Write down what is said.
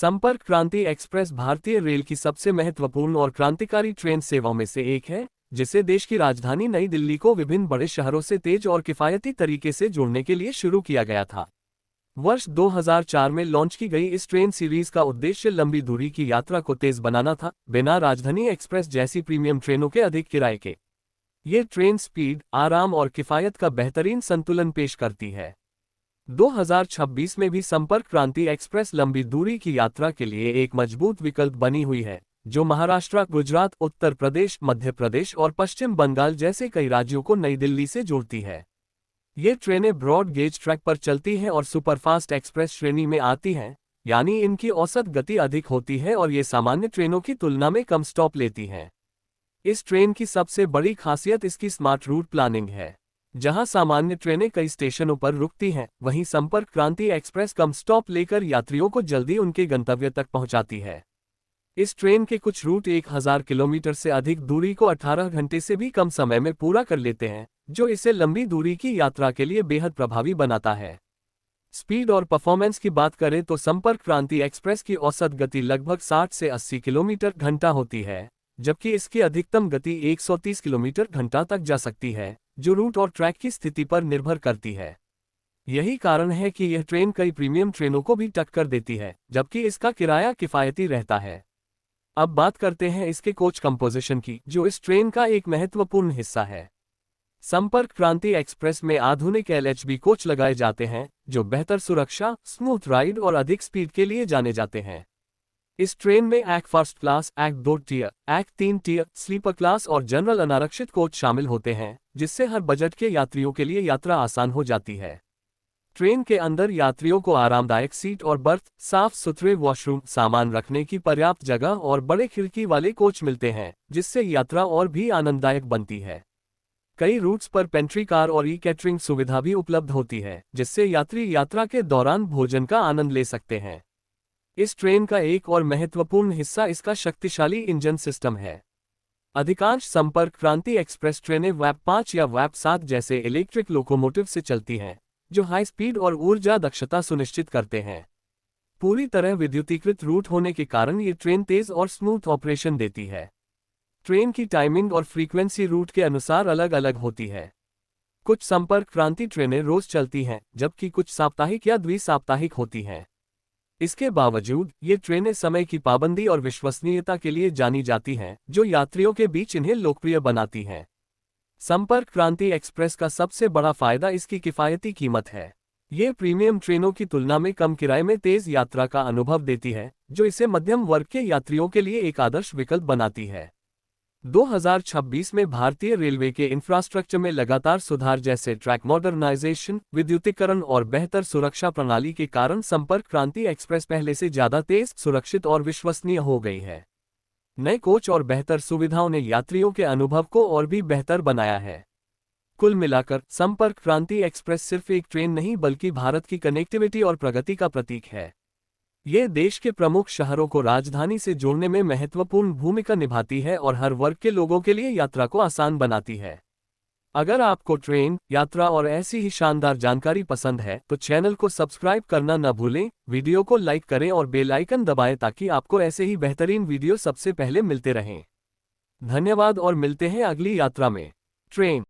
संपर्क क्रांति एक्सप्रेस भारतीय रेल की सबसे महत्वपूर्ण और क्रांतिकारी ट्रेन सेवाओं में से एक है, जिसे देश की राजधानी नई दिल्ली को विभिन्न बड़े शहरों से तेज और किफायती तरीके से जोड़ने के लिए शुरू किया गया था। वर्ष 2004 में लॉन्च की गई इस ट्रेन सीरीज का उद्देश्य लंबी दूरी की यात्रा को तेज बनाना था, बिना राजधानी एक्सप्रेस जैसी प्रीमियम ट्रेनों के अधिक किराए के। ये ट्रेन स्पीड, आराम और किफायत का बेहतरीन संतुलन पेश करती है। 2026 में भी संपर्क क्रांति एक्सप्रेस लंबी दूरी की यात्रा के लिए एक मजबूत विकल्प बनी हुई है, जो महाराष्ट्र, गुजरात, उत्तर प्रदेश, मध्य प्रदेश और पश्चिम बंगाल जैसे कई राज्यों को नई दिल्ली से जोड़ती है। ये ट्रेनें ब्रॉड गेज ट्रैक पर चलती हैं और सुपरफास्ट एक्सप्रेस श्रेणी में आती हैं, यानी इनकी औसत गति अधिक होती है और ये सामान्य ट्रेनों की तुलना में कम स्टॉप लेती हैं। इस ट्रेन की सबसे बड़ी खासियत इसकी स्मार्ट रूट प्लानिंग है। जहां सामान्य ट्रेनें कई स्टेशनों पर रुकती हैं, वहीं संपर्क क्रांति एक्सप्रेस कम स्टॉप लेकर यात्रियों को जल्दी उनके गंतव्य तक पहुंचाती है। इस ट्रेन के कुछ रूट 1000 किलोमीटर से अधिक दूरी को 18 घंटे से भी कम समय में पूरा कर लेते हैं, जो इसे लंबी दूरी की यात्रा के लिए बेहद प्रभावी बनाता है। स्पीड और परफॉर्मेंस की बात करें तो संपर्क क्रांति एक्सप्रेस की औसत गति लगभग 60 से 80 किलोमीटर घंटा होती है, जबकि इसकी अधिकतम गति 130 किलोमीटर घंटा तक जा सकती है, जो रूट और ट्रैक की स्थिति पर निर्भर करती है। यही कारण है कि यह ट्रेन कई प्रीमियम ट्रेनों को भी टक्कर देती है, जबकि इसका किराया किफायती रहता है। अब बात करते हैं इसके कोच कंपोजिशन की, जो इस ट्रेन का एक महत्वपूर्ण हिस्सा है। संपर्क क्रांति एक्सप्रेस में आधुनिक LHB कोच लगाए जाते हैं, जो बेहतर सुरक्षा, स्मूथ राइड और अधिक स्पीड के लिए जाने जाते हैं। इस ट्रेन में एक फर्स्ट क्लास, एक 2 टियर, एक 3 टियर, स्लीपर क्लास और जनरल अनारक्षित कोच शामिल होते हैं, जिससे हर बजट के यात्रियों के लिए यात्रा आसान हो जाती है। ट्रेन के अंदर यात्रियों को आरामदायक सीट और बर्थ, साफ सुथरे वॉशरूम, सामान रखने की पर्याप्त जगह और बड़े खिड़की वाले कोच मिलते हैं, जिससे यात्रा और भी आनंददायक बनती है। कई रूट्स पर पेंट्री कार और ई-कैटरिंग सुविधा भी उपलब्ध होती है, जिससे यात्री यात्रा के दौरान भोजन का आनंद ले सकते हैं। इस ट्रेन का एक और महत्वपूर्ण हिस्सा इसका शक्तिशाली इंजन सिस्टम है। अधिकांश संपर्क क्रांति एक्सप्रेस ट्रेनें वैप 5 या वैप 7 जैसे इलेक्ट्रिक लोकोमोटिव से चलती हैं, जो हाई स्पीड और ऊर्जा दक्षता सुनिश्चित करते हैं। पूरी तरह विद्युतीकृत रूट होने के कारण ये ट्रेन तेज और स्मूथ ऑपरेशन देती है। ट्रेन की टाइमिंग और फ्रीक्वेंसी रूट के अनुसार अलग अलग होती है। कुछ संपर्क क्रांति ट्रेनें रोज चलती हैं, जबकि कुछ साप्ताहिक या द्वि-साप्ताहिक होती हैं। इसके बावजूद ये ट्रेनें समय की पाबंदी और विश्वसनीयता के लिए जानी जाती हैं, जो यात्रियों के बीच इन्हें लोकप्रिय बनाती हैं। संपर्क क्रांति एक्सप्रेस का सबसे बड़ा फायदा इसकी किफायती कीमत है। ये प्रीमियम ट्रेनों की तुलना में कम किराए में तेज यात्रा का अनुभव देती है, जो इसे मध्यम वर्ग के यात्रियों के लिए एक आदर्श विकल्प बनाती है। 2026 में भारतीय रेलवे के इंफ्रास्ट्रक्चर में लगातार सुधार, जैसे ट्रैक मॉडर्नाइजेशन, विद्युतीकरण और बेहतर सुरक्षा प्रणाली के कारण संपर्क क्रांति एक्सप्रेस पहले से ज्यादा तेज, सुरक्षित और विश्वसनीय हो गई है। नए कोच और बेहतर सुविधाओं ने यात्रियों के अनुभव को और भी बेहतर बनाया है। कुल मिलाकर संपर्क क्रांति एक्सप्रेस सिर्फ एक ट्रेन नहीं, बल्कि भारत की कनेक्टिविटी और प्रगति का प्रतीक है। ये देश के प्रमुख शहरों को राजधानी से जोड़ने में महत्वपूर्ण भूमिका निभाती है और हर वर्ग के लोगों के लिए यात्रा को आसान बनाती है। अगर आपको ट्रेन यात्रा और ऐसी ही शानदार जानकारी पसंद है, तो चैनल को सब्सक्राइब करना न भूलें, वीडियो को लाइक करें और बेल आइकन दबाएं ताकि आपको ऐसे ही बेहतरीन वीडियो सबसे पहले मिलते रहें। धन्यवाद और मिलते हैं अगली यात्रा में। ट्रेन